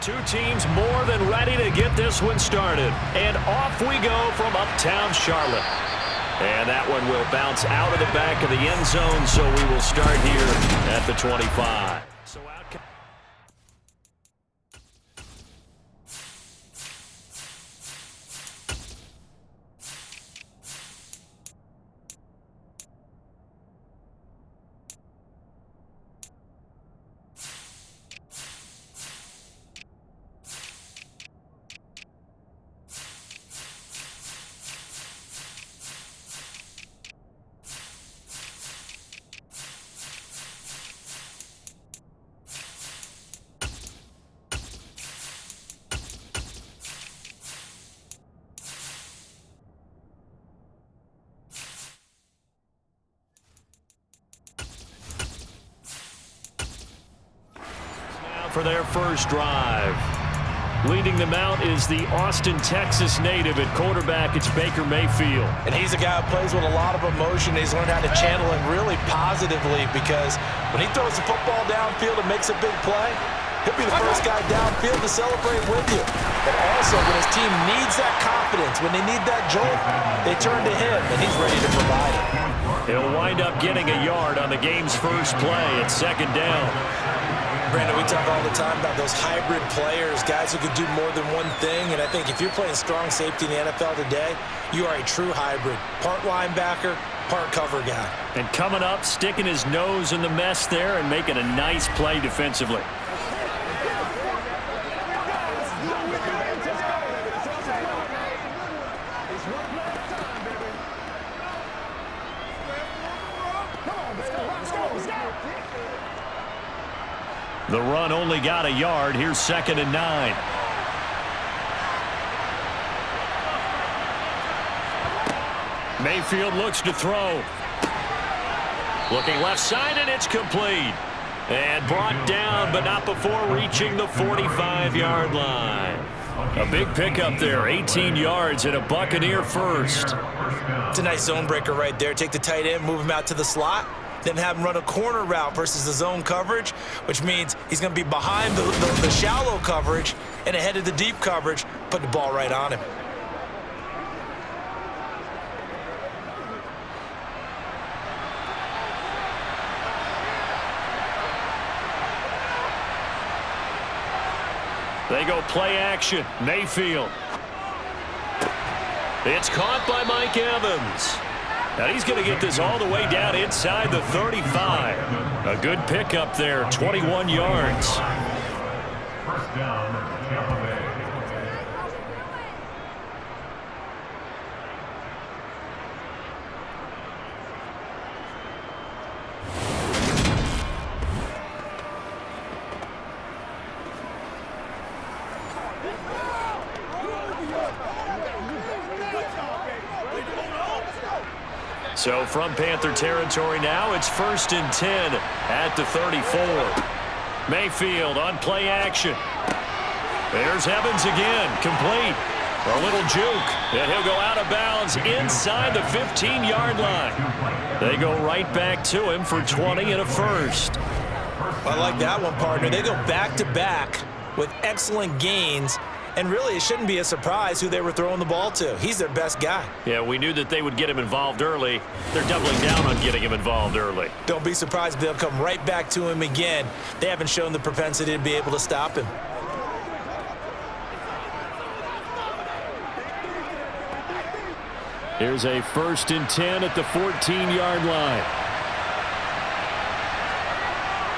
Two teams more than ready to get this one started. And off we go from uptown Charlotte. And that one will bounce out of the back of the end zone, so we will start here at the 25. So out. For their first drive. Leading them out is the Austin, Texas native at quarterback. It's Baker Mayfield. And he's a guy who plays with a lot of emotion. He's learned how to channel it really positively because when he throws the football downfield and makes a big play, he'll be the first guy downfield to celebrate with you. But also, when his team needs that confidence, when they need that jolt, they turn to him, and he's ready to provide it. He'll wind up getting a yard on the game's first play at second down. Brandon, we talk all the time about those hybrid players, guys who could do more than one thing, and I think if you're playing strong safety in the NFL today, you are a true hybrid. Part linebacker, part cover guy. And coming up, sticking his nose in the mess there and making a nice play defensively. The run only got a yard. Here's 2nd and 9. Mayfield looks to throw. Looking left side, and it's complete. And brought down, but not before reaching the 45-yard line. A big pickup there, 18 yards and a Buccaneer first. It's a nice zone breaker right there. Take the tight end, move him out to the slot. Then have him run a corner route versus the zone coverage, which means he's going to be behind the shallow coverage and ahead of the deep coverage. Put the ball right on him. They go play action. Mayfield. It's caught by Mike Evans. Now he's going to get this all the way down inside the 35. A good pickup there, 21 yards. First down, Tampa Bay. So from Panther territory now, it's 1st and 10 at the 34. Mayfield on play action. There's Evans again, complete. A little juke, and he'll go out of bounds inside the 15-yard line. They go right back to him for 20 and a first. I like that one, partner. They go back-to-back with excellent gains. And really, it shouldn't be a surprise who they were throwing the ball to. He's their best guy. Yeah, we knew that they would get him involved early. They're doubling down on getting him involved early. Don't be surprised if they'll come right back to him again. They haven't shown the propensity to be able to stop him. Here's a 1st and 10 at the 14-yard line.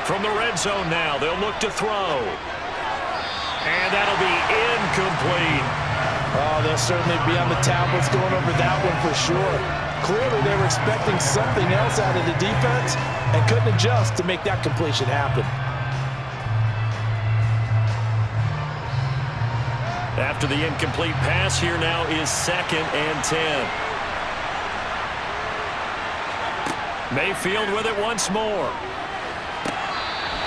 From the red zone now, they'll look to throw. And that'll be incomplete. Oh, they'll certainly be on the tablets going over that one for sure. Clearly, they were expecting something else out of the defense and couldn't adjust to make that completion happen. After the incomplete pass, here now is 2nd and 10. Mayfield with it once more.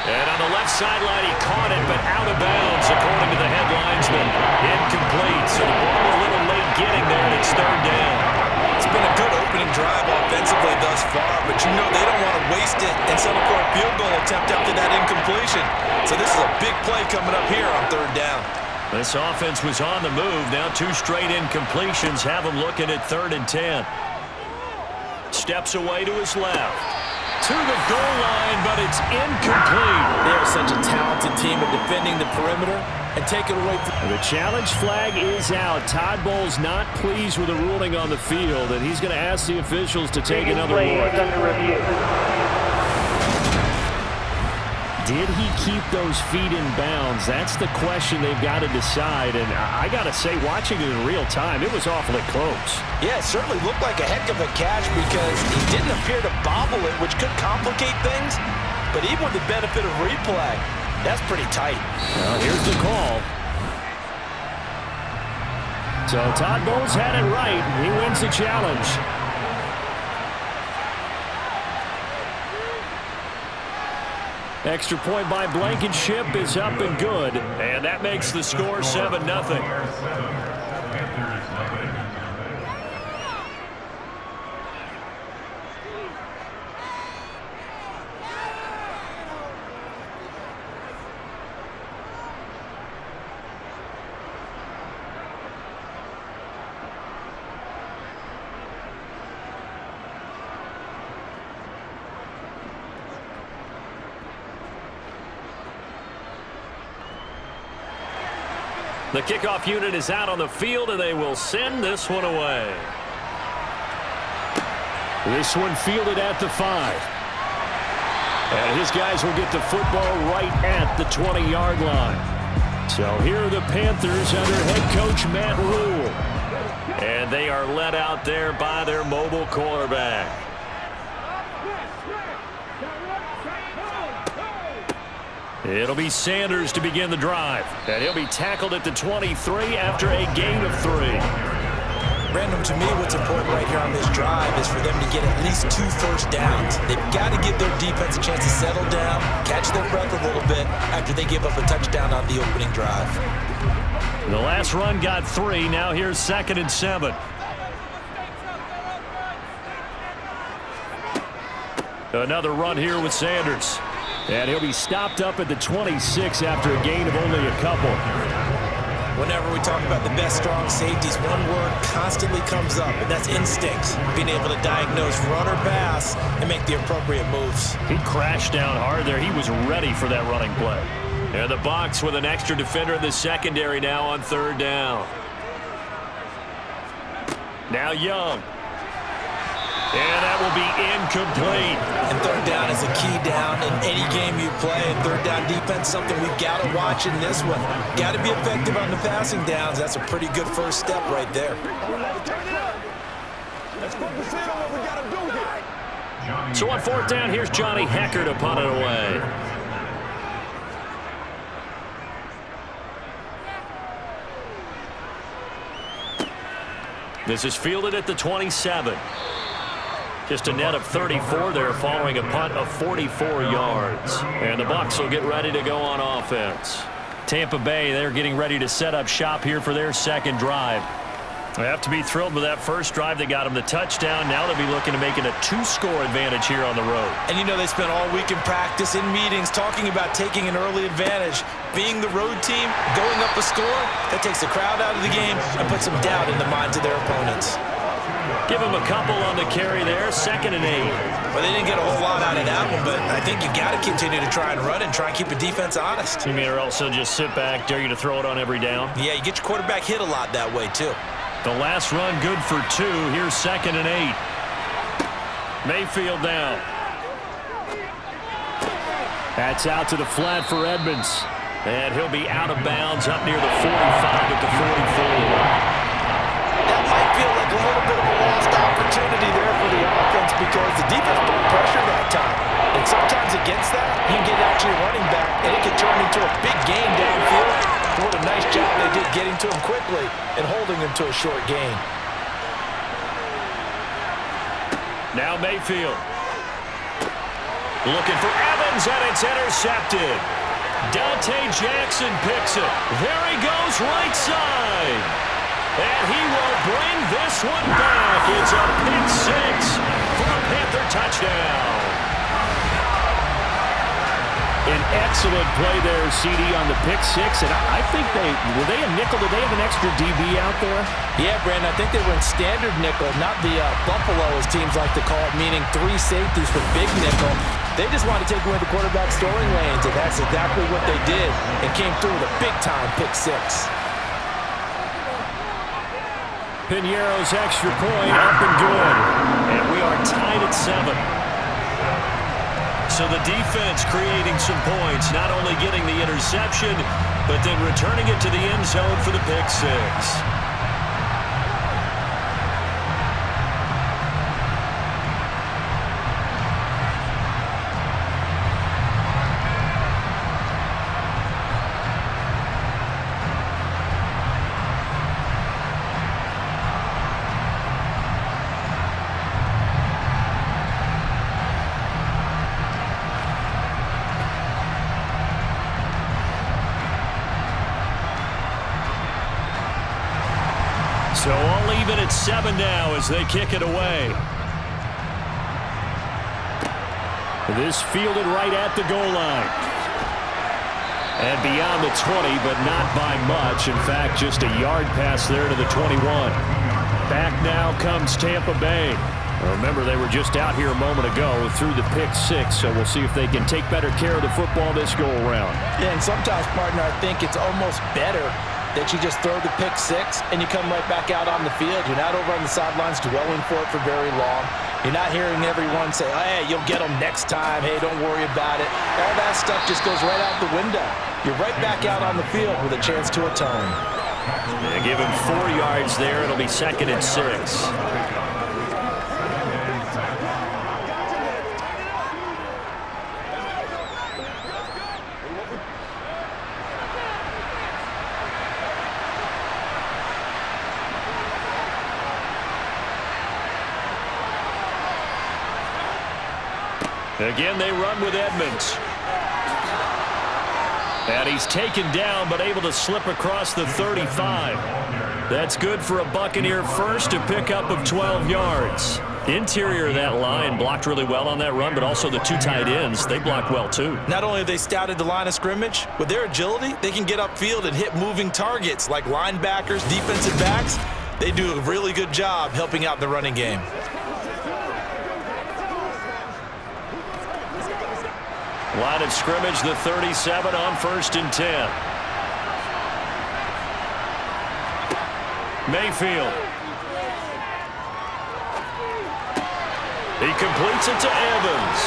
And on the left sideline, he caught it, but out of bounds, according to the headlinesman. Incomplete, so the ball a little late getting there, and it's 3rd down. It's been a good opening drive offensively thus thus far, but you know they don't want to waste it and settle for a field goal attempt after that incompletion. So this is a big play coming up here on 3rd down. This offense was on the move. Now 2 straight incompletions have them looking at 3rd and 10. Steps away to his left. To the goal line, but it's incomplete. They are such a talented team at defending the perimeter and taking away from... The challenge flag is out. Todd Bowles not pleased with the ruling on the field, and he's going to ask the officials to take another look. Did he keep those feet in bounds? That's the question they've got to decide. And I got to say, watching it in real time, it was awfully close. Yeah, it certainly looked like a heck of a catch because he didn't appear to bobble it, which could complicate things. But even with the benefit of replay, that's pretty tight. Well, here's the call. So Todd Bowles had it right. He wins the challenge. Extra point by Blankenship is up and good. And that makes the score 7-0. The kickoff unit is out on the field, and they will send this one away. This one fielded at the 5. And his guys will get the football right at the 20-yard line. So here are the Panthers under head coach Matt Rule. And they are led out there by their mobile quarterback. It'll be Sanders to begin the drive. And he'll be tackled at the 23 after a gain of 3. Brandon, to me, what's important right here on this drive is for them to get at least 2 first downs. They've got to give their defense a chance to settle down, catch their breath a little bit after they give up a touchdown on the opening drive. The last run got 3. Now here's 2nd and 7. Another run here with Sanders. And he'll be stopped up at the 26 after a gain of only a couple. Whenever we talk about the best strong safeties, one word constantly comes up, and that's instinct. Being able to diagnose run or pass and make the appropriate moves. He crashed down hard there. He was ready for that running play. And the Bucs with an extra defender in the secondary now on 3rd down. Now Young. And that will be incomplete. And 3rd down is a key down in any game you play. And 3rd down defense, something we've got to watch in this one. Got to be effective on the passing downs. That's a pretty good first step right there. Let's focus in on what we got to do here. So on 4th down, here's Johnny Hecker to punt it away. This is fielded at the 27. Just a net of 34 there following a punt of 44 yards. And the Bucs will get ready to go on offense. Tampa Bay, they're getting ready to set up shop here for their 2nd drive. They have to be thrilled with that first drive that got them the touchdown. Now they'll be looking to make it a 2-score advantage here on the road. And you know they spent all week in practice, in meetings, talking about taking an early advantage. Being the road team, going up a score, that takes the crowd out of the game and puts some doubt in the minds of their opponents. Give him a couple on the carry there. 2nd and 8. Well, they didn't get a whole lot out of that one, but I think you got to continue to try and run and try and keep the defense honest. You mean or also just sit back, dare you to throw it on every down? Yeah, you get your quarterback hit a lot that way, too. The last run good for 2. Here's 2nd and 8. Mayfield down. That's out to the flat for Edmonds. And he'll be out of bounds up near the 45 at the 44. That might feel like a little bit of a lost opportunity there for the offense because the defense put pressure that time. And sometimes against that, you can get out to your running back, and it can turn into a big gain downfield. What a nice job they did getting to him quickly and holding him to a short gain. Now Mayfield. Looking for Evans, and it's intercepted. Dante Jackson picks it. There he goes, right side. And he will bring this one back. It's a pick 6 for the Panther touchdown. An excellent play there, CD, on the pick six. And I think were they a nickel? Did they have an extra DB out there? Yeah, Brandon, I think they were in standard nickel, not the Buffalo, as teams like to call it, meaning 3 safeties for big nickel. They just wanted to take away the quarterback's throwing lanes, and that's exactly what they did, and came through with a big-time pick six. Piñeiro's extra point up and good. And we are tied at 7. So the defense creating some points, not only getting the interception, but then returning it to the end zone for the pick six. So all even at 7 now as they kick it away. This fielded right at the goal line. And beyond the 20, but not by much. In fact, just a yard pass there to the 21. Back now comes Tampa Bay. Remember, they were just out here a moment ago through the pick six, so we'll see if they can take better care of the football this go-around. Yeah, and sometimes, partner, I think it's almost better that you just throw the pick six and you come right back out on the field. You're not over on the sidelines dwelling for it for very long. You're not hearing everyone say, hey, you'll get them next time. Hey, don't worry about it. All that stuff just goes right out the window. You're right back out on the field with a chance to atone. Yeah, give him 4 yards there. It'll be 2nd and 6. Again, they run with Edmonds. And he's taken down, but able to slip across the 35. That's good for a Buccaneer first, a pickup of 12 yards. Interior of that line blocked really well on that run, but also the 2 tight ends, they blocked well too. Not only have they scouted the line of scrimmage, with their agility, they can get upfield and hit moving targets like linebackers, defensive backs. They do a really good job helping out the running game. Line of scrimmage, the 37 on 1st and 10. Mayfield. He completes it to Evans.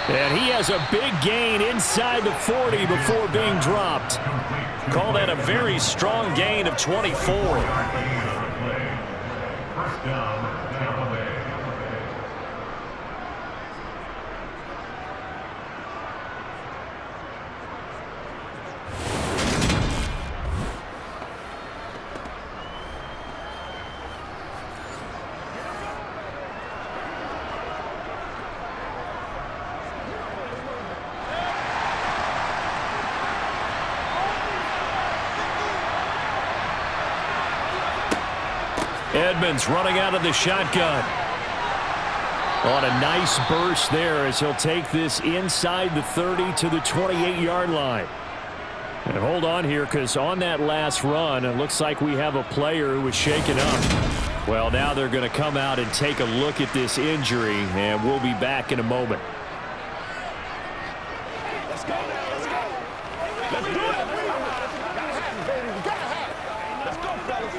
And he has a big gain inside the 40 before being dropped. Call that a very strong gain of 24. First down, Tampa Bay. Edmonds running out of the shotgun. On a nice burst there as he'll take this inside the 30 to the 28-yard line. And hold on here, because on that last run, it looks like we have a player who was shaken up. Well, now they're going to come out and take a look at this injury, and we'll be back in a moment. Let's go now. Let's go. Let's do it. Gotta have it, baby. We gotta have it. Let's go, fellas.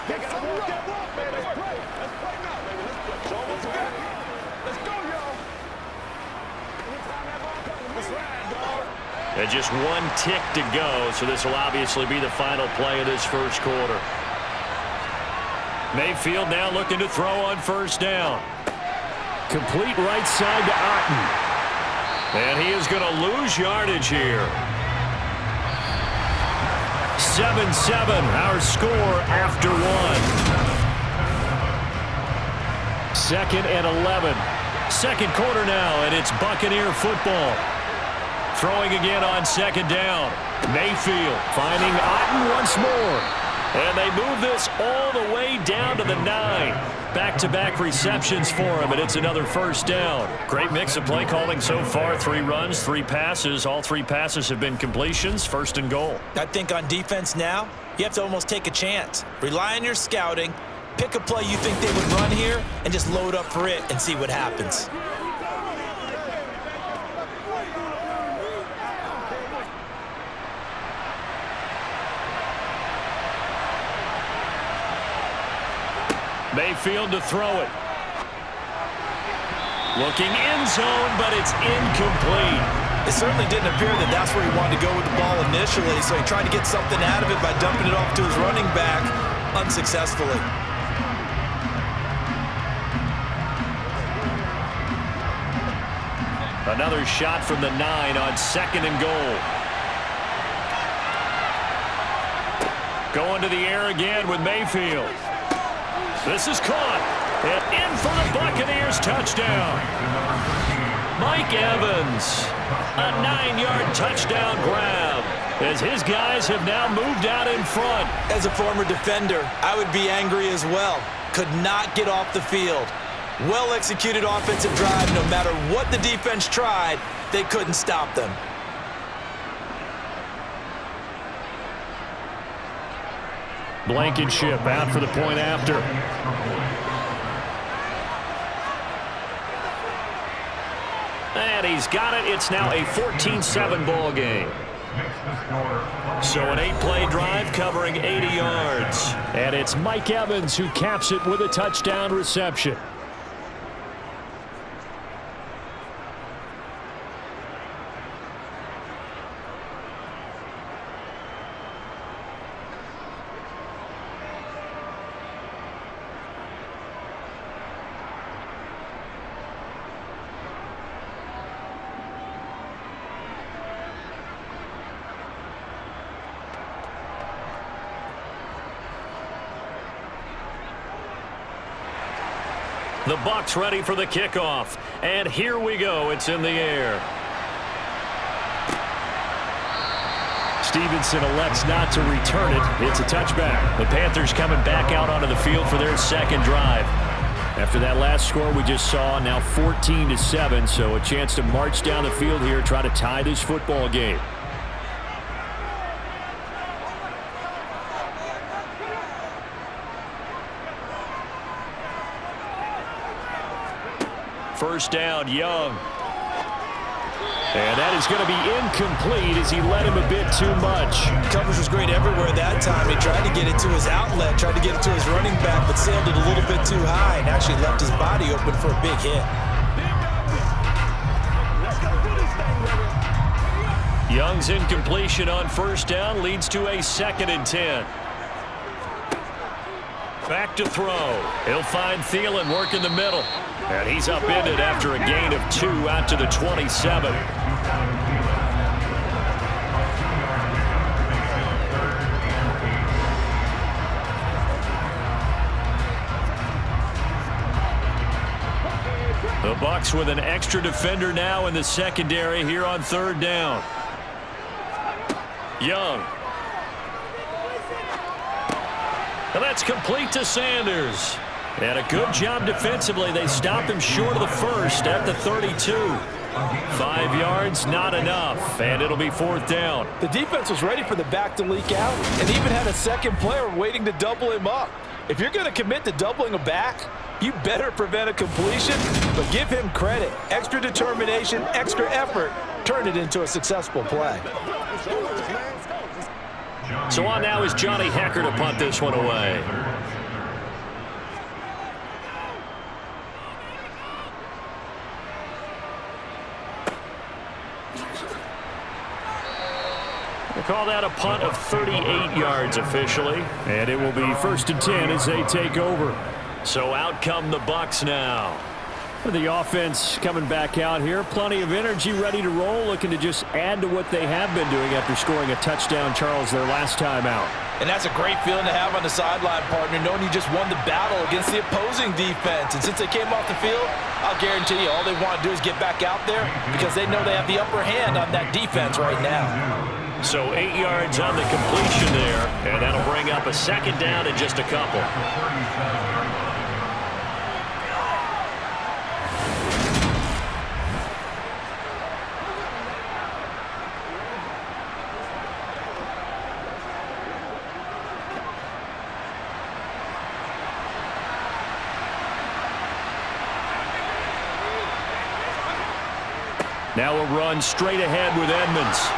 They gotta walk that walk, man. Let's play. Let's play now, baby. Let's play. Show us what we got. Let's go, y'all. Anytime that ball comes, let's ride, dog. And just 1 tick to go, so this will obviously be the final play of this first quarter. Mayfield now looking to throw on 1st down. Complete right side to Otten. And he is going to lose yardage here. 7-7, our score after 1. 2nd and 11. Second quarter now, and it's Buccaneer football. Throwing again on 2nd down. Mayfield finding Otten once more. And they move this all the way down to the 9. Back-to-back receptions for him, and it's another first down. Great mix of play calling so far. 3 runs, 3 passes. All 3 passes have been completions. First and goal. I think on defense now, you have to almost take a chance. Rely on your scouting. Pick a play you think they would run here and just load up for it and see what happens. Mayfield to throw it. Looking end zone, but it's incomplete. It certainly didn't appear that that's where he wanted to go with the ball initially, so he tried to get something out of it by dumping it off to his running back unsuccessfully. Another shot from the 9 on 2nd and goal. Going to the air again with Mayfield. This is caught. And in for the Buccaneers touchdown. Mike Evans. A 9-yard touchdown grab as his guys have now moved out in front. As a former defender, I would be angry as well. Could not get off the field. Well-executed offensive drive. No matter what the defense tried, they couldn't stop them. Blankenship out for the point after. And he's got it. It's now a 14-7 ball game. So an 8-play drive covering 80 yards. And it's Mike Evans who caps it with a touchdown reception. The Bucs ready for the kickoff. And here we go. It's in the air. Stevenson elects not to return it. It's a touchback. The Panthers coming back out onto the field for their second drive. After that last score we just saw, now 14-7, so a chance to march down the field here, try to tie this football game. First down, Young. And that is going to be incomplete as he led him a bit too much. Coverage was great everywhere that time. He tried to get it to his outlet, tried to get it to his running back, but sailed it a little bit too high and actually left his body open for a big hit. Young's incompletion on first down leads to a 2nd and 10. Back to throw. He'll find Thielen working the middle. And he's upended after a gain of 2 out to the 27. The Bucs with an extra defender now in the secondary here on 3rd down. Young. And that's complete to Sanders. And a good job defensively. They stopped him short of the first at the 32. 5 yards, not enough. And it'll be 4th down. The defense was ready for the back to leak out and even had a second player waiting to double him up. If you're going to commit to doubling a back, you better prevent a completion, but give him credit. Extra determination, extra effort, turned it into a successful play. So on now is Johnny Hecker to punt this one away. They call that a punt of 38 yards officially. And it will be 1st and 10 as they take over. So out come the Bucs now. The offense coming back out here. Plenty of energy, ready to roll, looking to just add to what they have been doing after scoring a touchdown, Charles, their last time out. And that's a great feeling to have on the sideline, partner, knowing you just won the battle against the opposing defense. And since they came off the field, I'll guarantee you all they want to do is get back out there because they know they have the upper hand on that defense right now. So 8 yards on the completion there, and that'll bring up a second down in just a couple. Now a run straight ahead with Edmonds.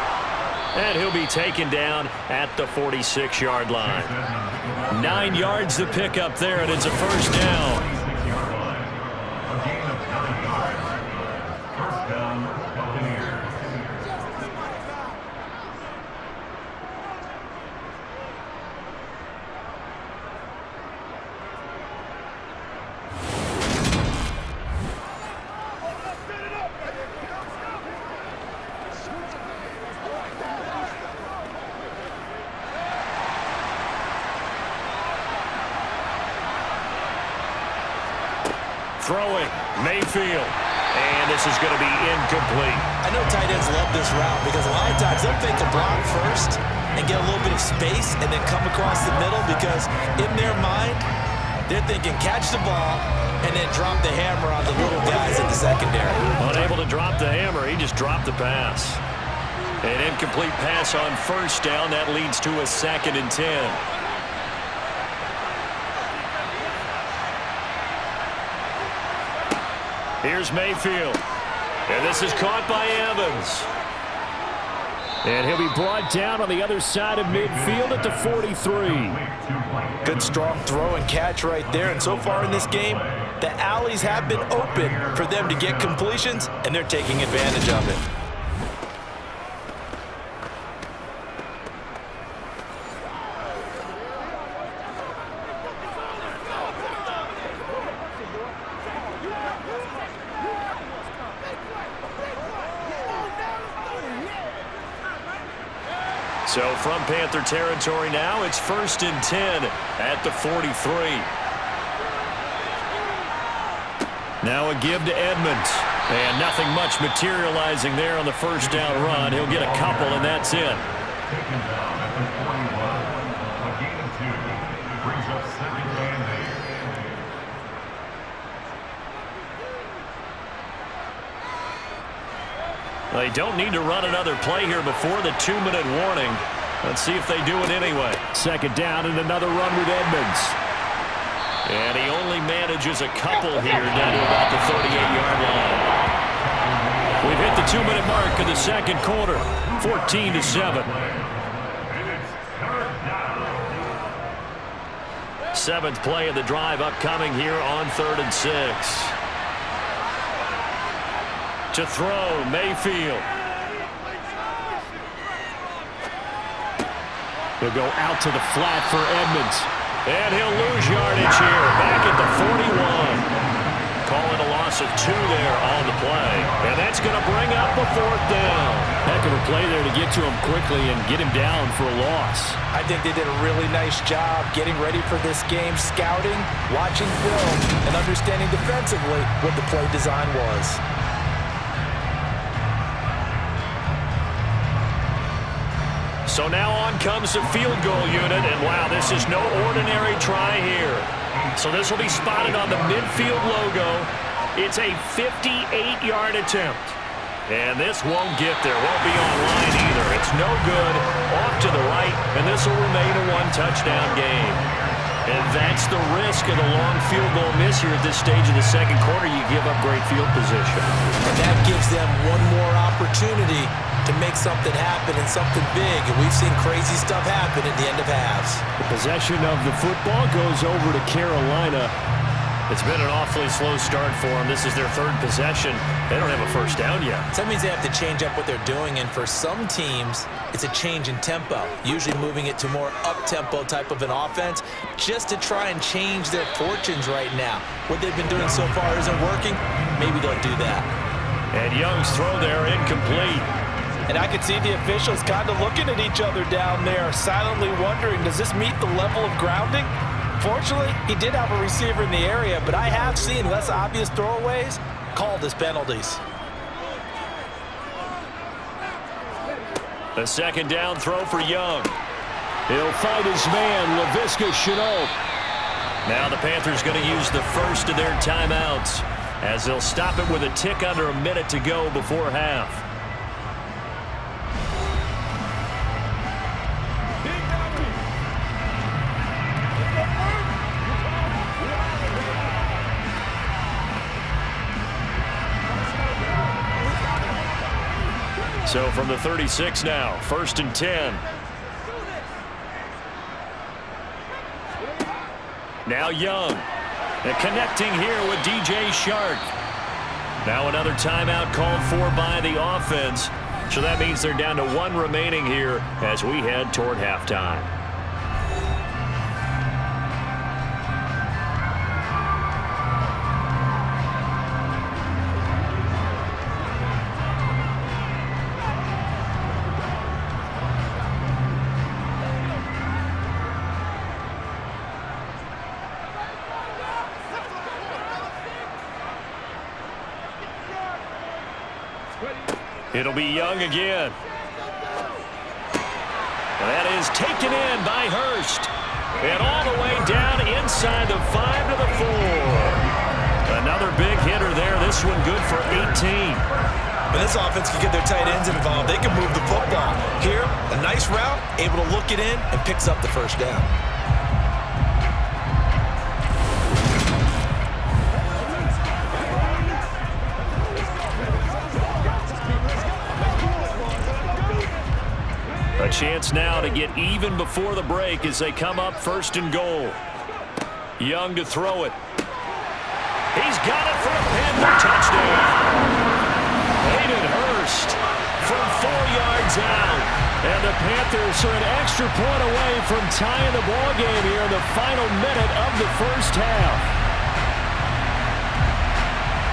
And he'll be taken down at the 46-yard line. 9 yards to pick up there, and it's a first down. 46-yard line. A gain of 9 yards. First down, Buccaneers. Throwing, Mayfield. And this is going to be incomplete. I know tight ends love this route because a lot of times they'll fake a block first and get a little bit of space and then come across the middle because in their mind, they're thinking catch the ball and then drop the hammer on the little guys in the secondary. Unable to drop the hammer, he just dropped the pass. An incomplete pass on first down. That leads to a 2nd and 10. Here's Mayfield. And this is caught by Evans. And he'll be brought down on the other side of midfield at the 43. Good strong throw and catch right there. And so far in this game, the alleys have been open for them to get completions, and they're taking advantage of it. So from Panther territory now, it's 1st and 10 at the 43. Now a give to Edmonds. And nothing much materializing there on the first down run. He'll get a couple, and that's it. Taken down at the 41. A gain of 2. Brings up 2nd and 8. They don't need to run another play here before the 2-minute warning. Let's see if they do it anyway. 2nd down and another run with Edmonds. And he only manages a couple here down to about the 38-yard line. We've hit the 2-minute mark of the second quarter, 14-7. Seventh play of the drive upcoming here on 3rd and 6. To throw, Mayfield. He'll go out to the flat for Edmonds. And he'll lose yardage here, back at the 41. Calling a loss of 2 there on the play. And that's going to bring up a 4th down. Heck of a play there to get to him quickly and get him down for a loss. I think they did a really nice job getting ready for this game, scouting, watching film, and understanding defensively what the play design was. So now on comes the field goal unit, and wow, this is no ordinary try here. So this will be spotted on the midfield logo. It's a 58-yard attempt. And this won't get there, won't be online either. It's no good, off to the right, and this will remain a 1-touchdown game. And that's the risk of the long field goal miss here at this stage of the second quarter. You give up great field position. And that gives them one more opportunity to make something happen and something big. And we've seen crazy stuff happen at the end of halves. The possession of the football goes over to Carolina. It's been an awfully slow start for them. This is their 3rd possession. They don't have a first down yet. So that means they have to change up what they're doing, and for some teams, it's a change in tempo, usually moving it to more up-tempo type of an offense just to try and change their fortunes right now. What they've been doing so far isn't working. Maybe they'll do that. And Young's throw there incomplete. And I could see the officials kind of looking at each other down there, silently wondering, does this meet the level of grounding? Fortunately, he did have a receiver in the area, but I have seen less obvious throwaways called as penalties. A second down throw for Young. He'll fight his man, Laviska Shenault. Now the Panthers going to use the first of their timeouts as they'll stop it with a tick under a minute to go before half. So from the 36 now, 1st and 10. Now Young. And connecting here with DJ Shark. Now another timeout called for by the offense. So that means they're down to 1 remaining here as we head toward halftime. It'll be Young again. That is taken in by Hurst. And all the way down inside the 5 to the 4. Another big hitter there. This one good for 18. When this offense can get their tight ends involved, they can move the football. Here, a nice route, able to look it in, and picks up the first down. A chance now to get even before the break as they come up 1st and goal. Young to throw it. He's got it for a Panther touchdown. Hayden Hurst from 4 yards out. And the Panthers are an extra point away from tying the ball game here in the final minute of the first half.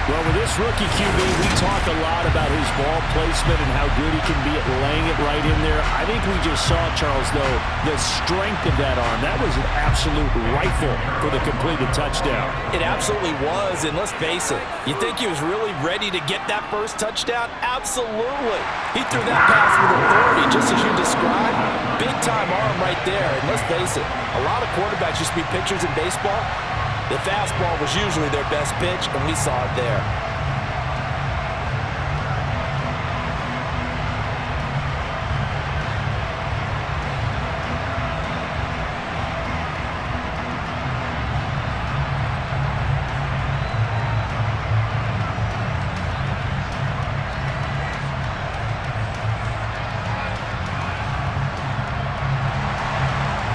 Well, with this rookie QB, we talk a lot about his ball placement and how good he can be at laying it right in there. I think we just saw, Charles, though, the strength of that arm. That was an absolute rifle for the completed touchdown. It absolutely was, and let's face it, you think he was really ready to get that first touchdown? Absolutely. He threw that pass with authority, just as you described. Big-time arm right there, and let's face it, a lot of quarterbacks used to be pitchers in baseball. The fastball was usually their best pitch, and we saw it there.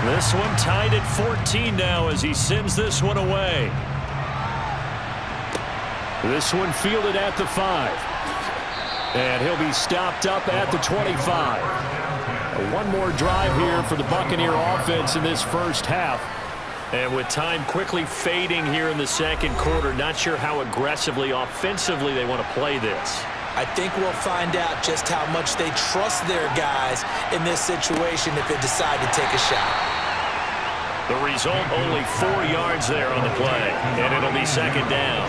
This one tied at 14 now as he sends this one away. This one fielded at the 5. And he'll be stopped up at the 25. One more drive here for the Buccaneer offense in this first half. And with time quickly fading here in the second quarter, not sure how aggressively, offensively they want to play this. I think we'll find out just how much they trust their guys in this situation if they decide to take a shot. The result, only 4 yards there on the play, and it'll be second down.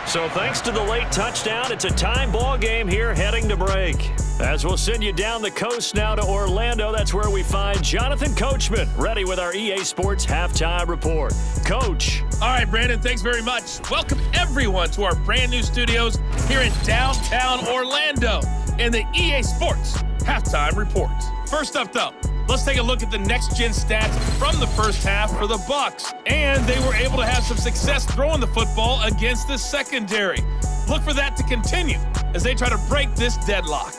So thanks to the late touchdown, it's a time ball game here heading to break. As we'll send you down the coast now to Orlando, that's where we find Jonathan Coachman, ready with our EA Sports Halftime Report. Coach. All right, Brandon, thanks very much. Welcome, everyone, to our brand new studios here in downtown Orlando in the EA Sports Halftime Report. First up, though, let's take a look at the next-gen stats from the first half for the Bucs. And they were able to have some success throwing the football against the secondary. Look for that to continue as they try to break this deadlock.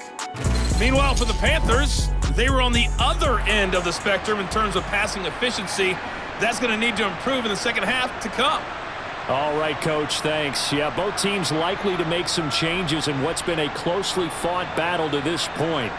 Meanwhile, for the Panthers, they were on the other end of the spectrum in terms of passing efficiency. That's going to need to improve in the second half to come. All right, Coach, thanks. Yeah, both teams likely to make some changes in what's been a closely fought battle to this point.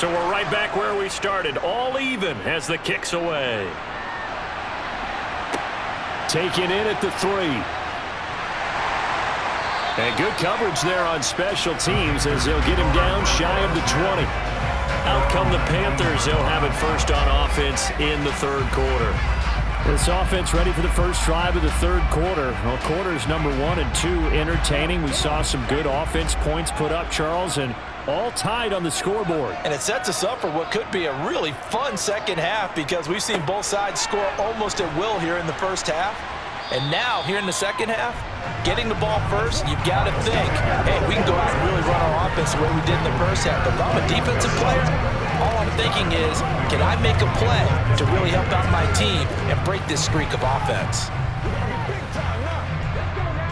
So we're right back where we started, all even as the kick's away. Taken in at the 3. And good coverage there on special teams as they'll get him down shy of the 20. Out come the Panthers. They'll have it first on offense in the third quarter. This offense ready for the first drive of the third quarter. Well, quarters number 1 and 2 entertaining. We saw some good offense points put up, Charles, and all tied on the scoreboard. And it sets us up for what could be a really fun second half because we've seen both sides score almost at will here in the first half. And now, here in the second half, getting the ball first, you've got to think, hey, we can go out and really run our offense the way we did in the first half. But if I'm a defensive player, all I'm thinking is, can I make a play to really help out my team and break this streak of offense?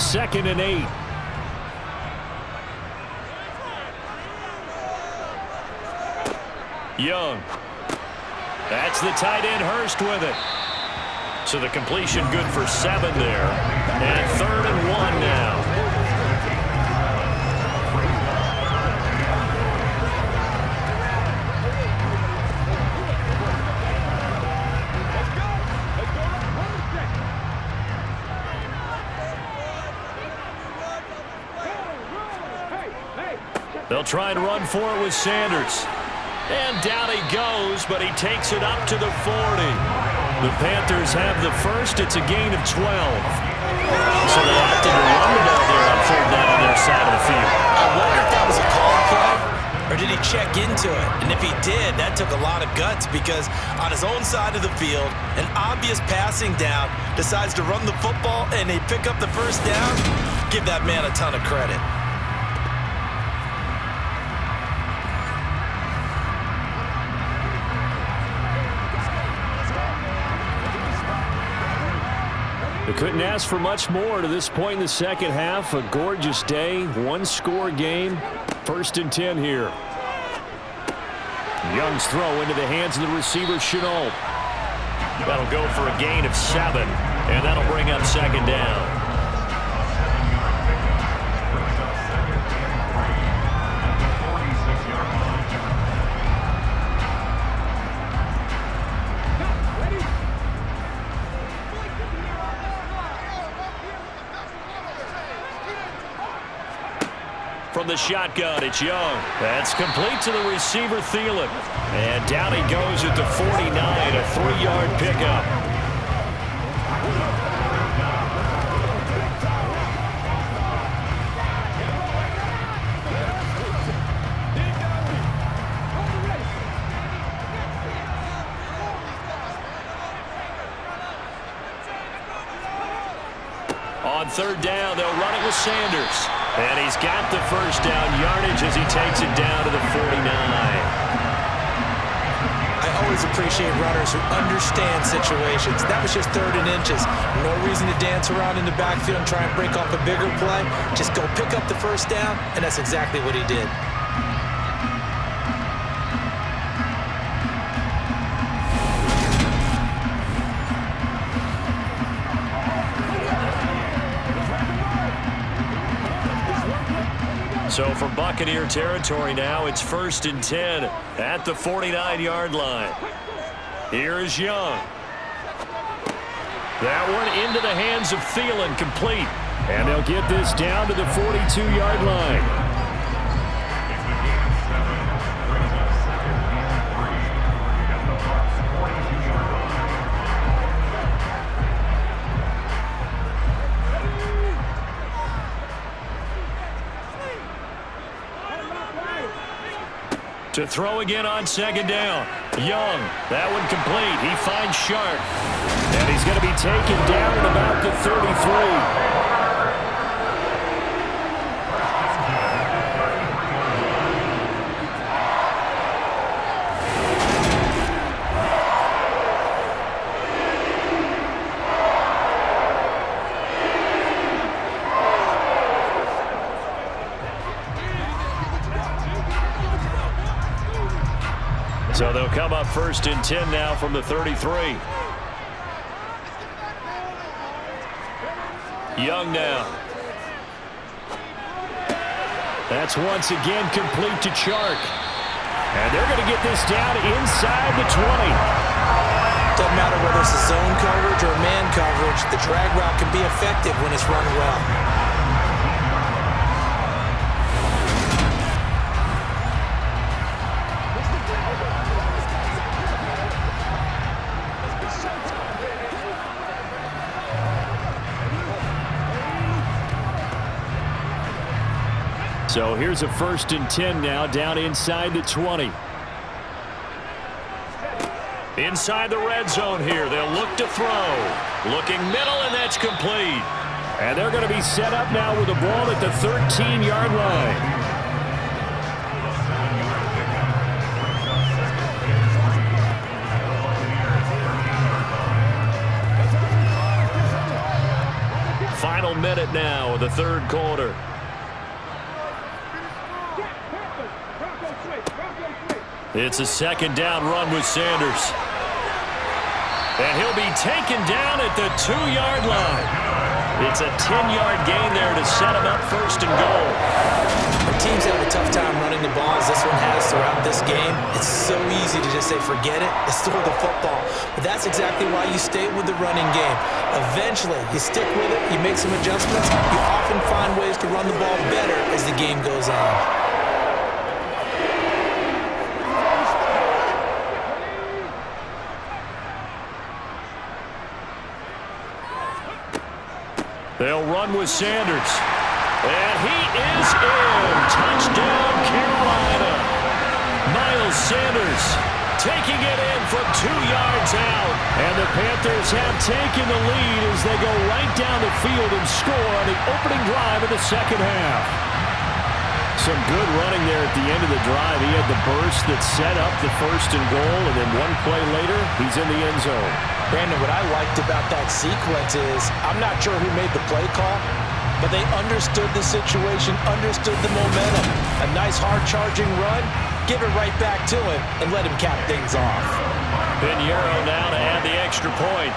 2nd and 8. Young. That's the tight end Hurst with it. So the completion good for 7 there. And 3rd and 1 now. They'll try and run for it with Sanders. And down he goes, but he takes it up to the 40. The Panthers have the first. It's a gain of 12. So they opted to run the ball there on 3rd down on their side of the field. I wonder if that was a call play, or did he check into it? And if he did, that took a lot of guts because on his own side of the field, an obvious passing down, decides to run the football, and they pick up the first down. Give that man a ton of credit. They couldn't ask for much more to this point in the second half. A gorgeous day, 1-score game. 1st and 10 here. Young's throw into the hands of the receiver, Chenault. That'll go for a gain of 7, and that'll bring up 2nd down. From the shotgun, it's Young. That's complete to the receiver, Thielen. And down he goes at the 49, a 3-yard pickup. On 3rd down, they'll run it with Sanders. And he's got the first down yardage as he takes it down to the 49. I always appreciate runners who understand situations. That was just 3rd and inches. No reason to dance around in the backfield and try and break off a bigger play. Just go pick up the first down, and that's exactly what he did. So from Buccaneer territory now, it's 1st and 10 at the 49-yard line. Here is Young. That one into the hands of Thielen, complete. And they'll get this down to the 42-yard line. To throw again on 2nd down. Young, that one complete. He finds Sharp. And he's going to be taken down at about the 33. So they'll come up 1st and 10 now from the 33. Young now. That's once again complete to Chark. And they're going to get this down inside the 20. Doesn't matter whether it's a zone coverage or man coverage, the drag route can be effective when it's run well. So here's a 1st and 10 now, down inside the 20. Inside the red zone here, they'll look to throw. Looking middle, and that's complete. And they're going to be set up now with the ball at the 13-yard line. Final minute now of the 3rd quarter. It's a 2nd down run with Sanders. And he'll be taken down at the 2-yard line. It's a 10-yard gain there to set him up 1st and goal. The teams have a tough time running the ball as this one has throughout this game. It's so easy to just say, forget it, let's throw the football. But that's exactly why you stay with the running game. Eventually, you stick with it, you make some adjustments, you often find ways to run the ball better as the game goes on. They'll run with Sanders. And he is in. Touchdown, Carolina. Miles Sanders taking it in from 2 yards out. And the Panthers have taken the lead as they go right down the field and score on the opening drive of the 2nd half. Some good running there at the end of the drive. He had the burst that set up the 1st and goal, and then one play later, he's in the end zone. Brandon, what I liked about that sequence is, I'm not sure who made the play call, but they understood the situation, understood the momentum. A nice hard-charging run, give it right back to him, and let him cap things off. Pinheiro now to add the extra point.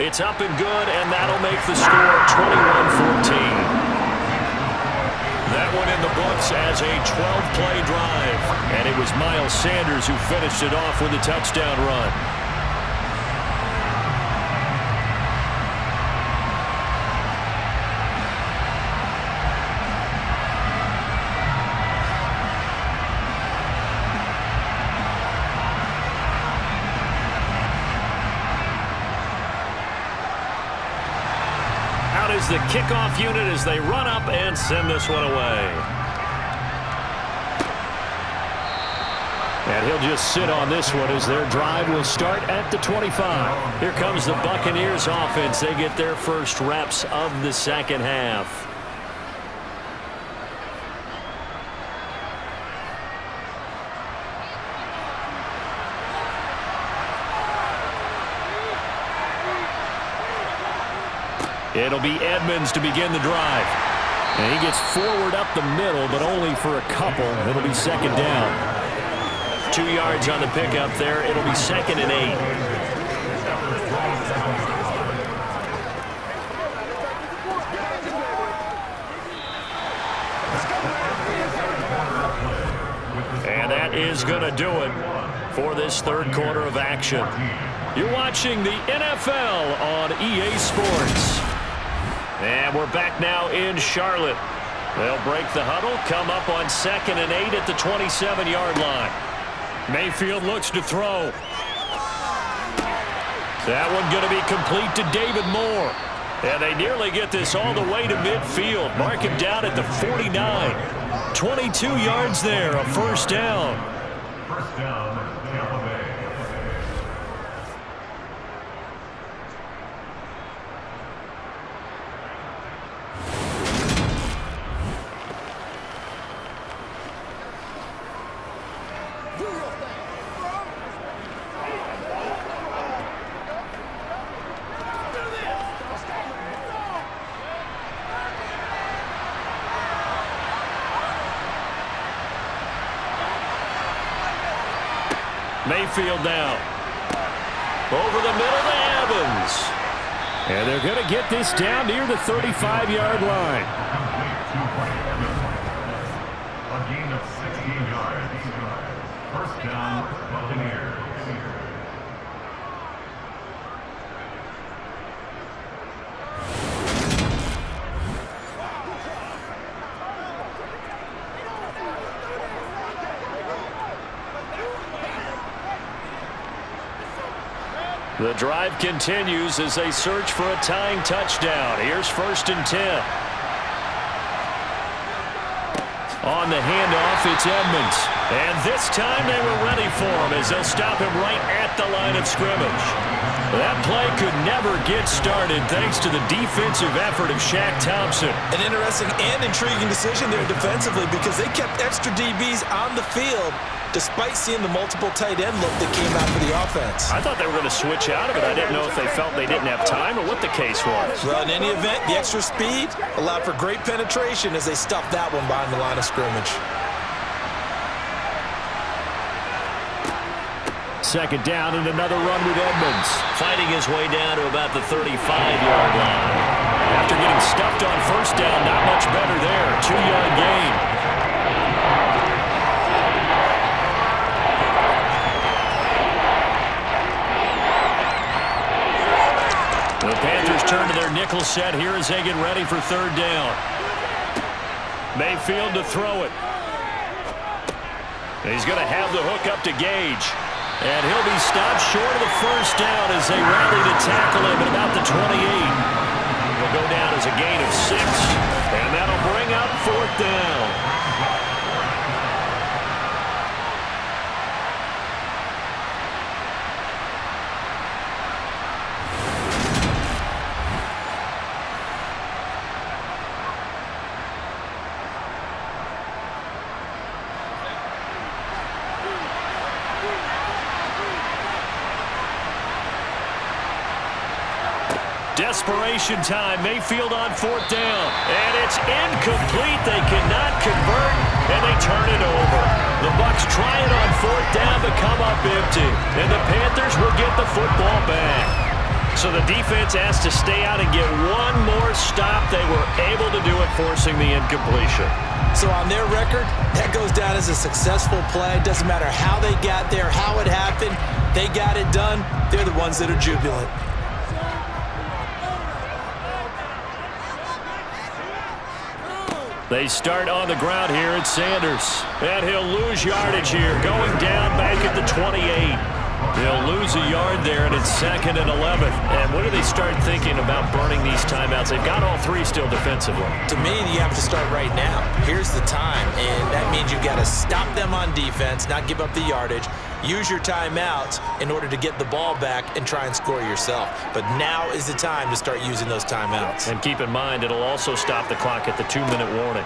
It's up and good, and that'll make the score 21-14. That one in the books as a 12-play drive. And it was Miles Sanders who finished it off with a touchdown run. Out is the kickoff unit as they run up and send this one away. And he'll just sit on this one as their drive will start at the 25. Here comes the Buccaneers offense. They get their first reps of the 2nd half. It'll be Edmonds to begin the drive. And he gets forward up the middle, but only for a couple. It'll be 2nd down. 2 yards on the pickup there. It'll be 2nd and 8. And that is going to do it for this 3rd quarter of action. You're watching the NFL on EA Sports. And we're back now in Charlotte. They'll break the huddle, come up on 2nd and 8 at the 27-yard line. Mayfield looks to throw. That one going to be complete to David Moore. And they nearly get this all the way to midfield. Mark him down at the 49. 22 yards there, a 1st down. 1st down, Tampa Bay. Mayfield now. Over the middle to Evans. And they're going to get this down near the 35-yard line. First down, Buccaneers. The drive continues as they search for a tying touchdown. Here's 1st and 10. On the handoff, it's Edmonds. And this time they were ready for him as they'll stop him right at the line of scrimmage. That play could never get started thanks to the defensive effort of Shaq Thompson. An interesting and intriguing decision there defensively because they kept extra DBs on the field despite seeing the multiple tight end look that came out for the offense. I thought they were going to switch out of it. I didn't know if they felt they didn't have time or what the case was. Well, in any event, the extra speed allowed for great penetration as they stuffed that one behind the line of scrimmage. 2nd down and another run with Edmonds. Fighting his way down to about the 35-yard line. After getting stuffed on 1st down, not much better there. 2-yard gain. The Panthers turn to their nickel set here as they get ready for 3rd down. Mayfield to throw it. He's going to have the hook up to Gage. And he'll be stopped short of the 1st down as they rally to tackle him at about the 28. He'll go down as a gain of 6. And that'll bring up 4th down. Desperation time. Mayfield on 4th down. And it's incomplete. They cannot convert, and they turn it over. The Bucs try it on 4th down, but come up empty. And the Panthers will get the football back. So the defense has to stay out and get one more stop. They were able to do it, forcing the incompletion. So on their record, that goes down as a successful play. Doesn't matter how they got there, how it happened. They got it done. They're the ones that are jubilant. They start on the ground here at Sanders. And he'll lose yardage here, going down back at the 28. They'll lose a yard there, and it's 2nd and 11. And when do they start thinking about burning these timeouts? They've got all 3 still defensively. To me, you have to start right now. Here's the time, and that means you've got to stop them on defense, not give up the yardage, use your timeouts in order to get the ball back and try and score yourself. But now is the time to start using those timeouts. And keep in mind, it'll also stop the clock at the 2-minute warning.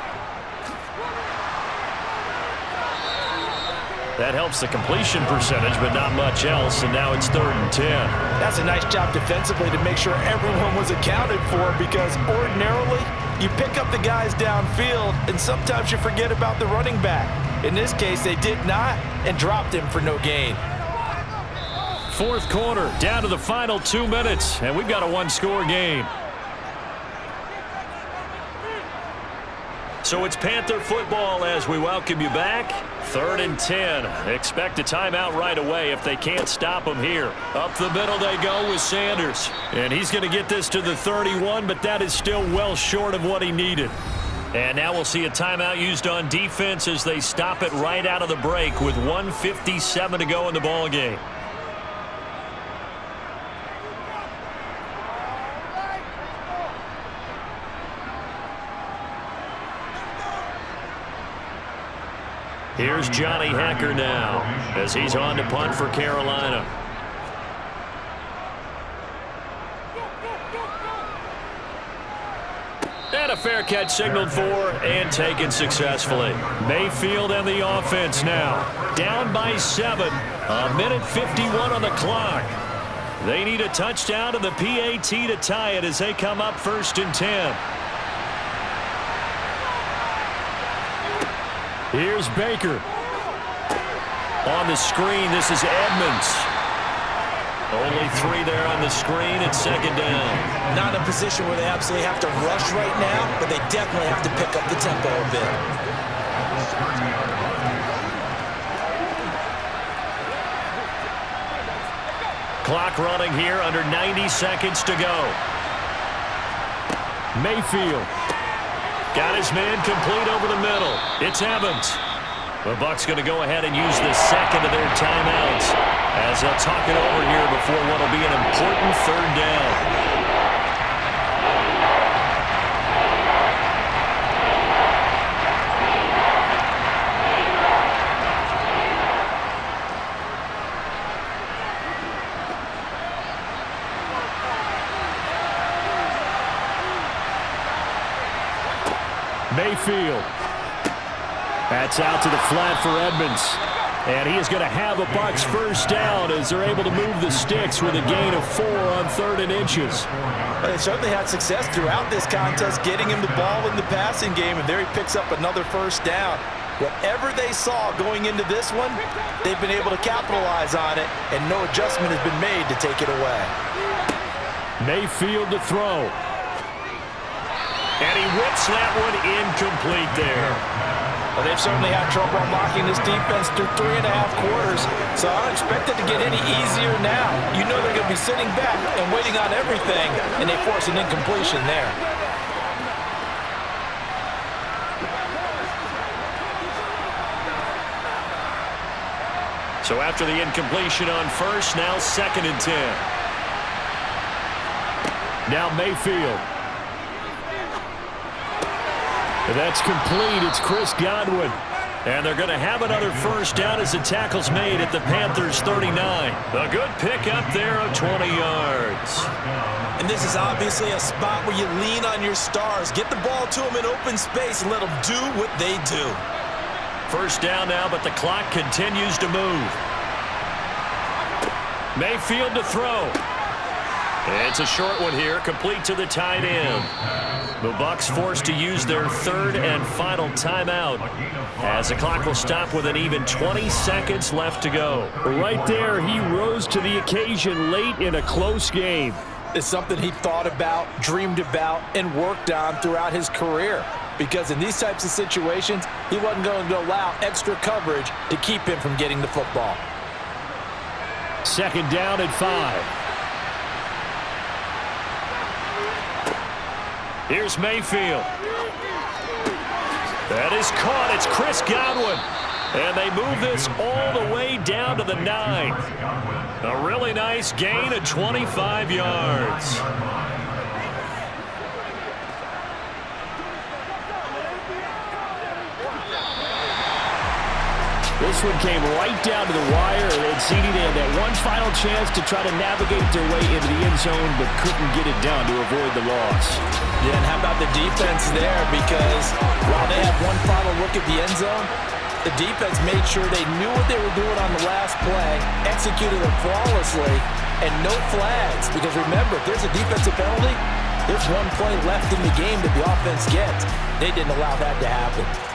That helps the completion percentage, but not much else, and now it's 3rd and 10. That's a nice job defensively to make sure everyone was accounted for, because ordinarily you pick up the guys downfield, and sometimes you forget about the running back. In this case, they did not and dropped him for no gain. 4th quarter, down to the final 2 minutes, and we've got a 1-score game. So it's Panther football as we welcome you back. 3rd and 10. Expect a timeout right away if they can't stop them here. Up the middle they go with Sanders. And he's going to get this to the 31, but that is still well short of what he needed. And now we'll see a timeout used on defense as they stop it right out of the break with 1:57 to go in the ball game. Here's Johnny Hacker now as he's on to punt for Carolina. And a fair catch signaled for and taken successfully. Mayfield and the offense now. Down by 7. 1:51 on the clock. They need a touchdown and the PAT to tie it as they come up 1st and 10. Here's Baker. On the screen, this is Edmonds. Only 3 there on the screen. It's 2nd down. Not in a position where they absolutely have to rush right now, but they definitely have to pick up the tempo a bit. Clock running here, under 90 seconds to go. Mayfield. Got his man complete over the middle. It's Evans. The Bucs going to go ahead and use the second of their timeouts as they'll talk it over here before what will be an important third down. Mayfield. That's out to the flat for Edmonds. And he is going to have a Bucs first down as they're able to move the sticks with a gain of 4 on 3rd and inches. They certainly had success throughout this contest, getting him the ball in the passing game, and there he picks up another first down. Whatever they saw going into this one, they've been able to capitalize on it, and no adjustment has been made to take it away. Mayfield to throw. And he whips that one incomplete there. Well, they've certainly had trouble unlocking this defense through 3.5 quarters, so I don't expect it to get any easier now. You know they're going to be sitting back and waiting on everything, and they force an incompletion there. So after the incompletion on first, now 2nd and 10. Now Mayfield. That's complete. It's Chris Godwin. And they're going to have another first down as the tackle's made at the Panthers 39. A good pickup there of 20 yards. And this is obviously a spot where you lean on your stars. Get the ball to them in open space and let them do what they do. First down now, but the clock continues to move. Mayfield to throw. It's a short one here, complete to the tight end. The Bucs forced to use their 3rd and final timeout as the clock will stop with an even 20 seconds left to go. Right there, he rose to the occasion late in a close game. It's something he thought about, dreamed about, and worked on throughout his career. Because in these types of situations, he wasn't going to allow extra coverage to keep him from getting the football. 2nd down and 5. Here's Mayfield. That is caught. It's Chris Godwin. And they move this all the way down to the 9. A really nice gain of 25 yards. This one came right down to the wire, and CD, they had that one final chance to try to navigate their way into the end zone, but couldn't get it done to avoid the loss. Yeah, and how about the defense there? Because while they had one final look at the end zone, the defense made sure they knew what they were doing on the last play, executed it flawlessly, and no flags. Because remember, if there's a defensive penalty, there's one play left in the game that the offense gets. They didn't allow that to happen.